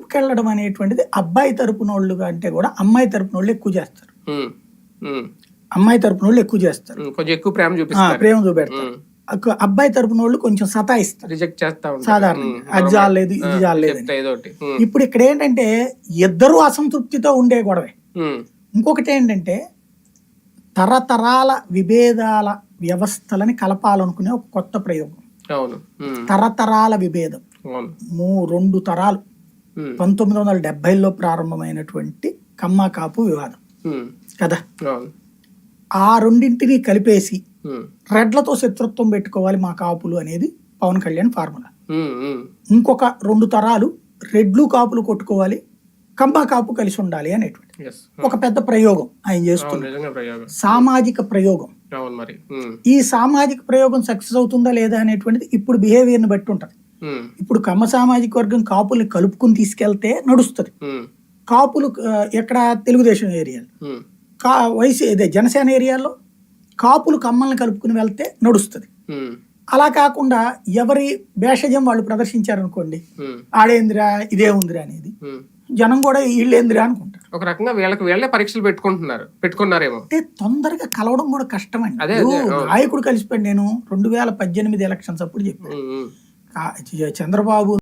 కొనుక్కెళ్ళడం అనేటువంటిది అబ్బాయి తరపున వాళ్ళు కంటే కూడా అమ్మాయి తరపున వాళ్ళు ఎక్కువ చేస్తారు. అమ్మాయి తరపున వాళ్ళు ఎక్కువ చేస్తారు, కొంచెం ఎక్కువ ప్రేమ చూపిస్తారు, ప్రేమ చూపెడతారు. అబ్బాయి తరపున వాళ్ళు కొంచెం సతాయిస్తారు, రిజెక్ట్ చేస్తా ఉంటారు, సాధారణంగా అది జాలేదు ఇది జాలేదు. ఇప్పుడు ఇక్కడ ఏంటంటే ఇద్దరు అసంతృప్తితో ఉండే గొడవే. ఇంకొకటి ఏంటంటే తరతరాల విభేదాల వ్యవస్థలని కలపాలనుకునే ఒక కొత్త ప్రయోగం. తరతరాల విభేదం 2 తరాలు 1970లో ప్రారంభమైనటువంటి కమ్మ కాపు వివాదం కదా. ఆ రెండింటిని కలిపేసి రెడ్లతో శత్రుత్వం పెట్టుకోవాలి మా కాపులు అనేది పవన్ కళ్యాణ్ ఫార్ములా. ఇంకొక 2 తరాలు రెడ్లు కాపులు కొట్టుకోవాలి, కమ్మ కాపు కలిసి ఉండాలి అనేటువంటి ఒక పెద్ద ప్రయోగం ఆయన చేస్తున్నారు, సామాజిక ప్రయోగం. ఈ సామాజిక ప్రయోగం సక్సెస్ అవుతుందా లేదా అనేటువంటిది ఇప్పుడు బిహేవియర్ ని బట్టి ఉంటది. ఇప్పుడు కమ్మ సామాజిక వర్గం కాపుల్ని కలుపుకుని తీసుకెళ్తే నడుస్తుంది. కాపులు ఎక్కడ తెలుగుదేశం ఏరియాలో, జనసేన ఏరియాలో కాపులు కమ్మల్ని కలుపుకుని వెళ్తే నడుస్తుంది. అలా కాకుండా ఎవరి భేషజం వాళ్ళు ప్రదర్శించారనుకోండి, ఆడేందిరా ఇదే ఉందిరా అనేది జనం కూడా వీళ్ళేందిరా అనుకుంటారు. ఒక రకంగా వీళ్ళే పరీక్షలు పెట్టుకున్నారేమో. అంటే తొందరగా కలవడం కూడా కష్టమండి. నాయకుడు కలిసిపోయి నేను 2018 ఎలక్షన్స్ అప్పుడు చెప్పాను, చంద్రబాబు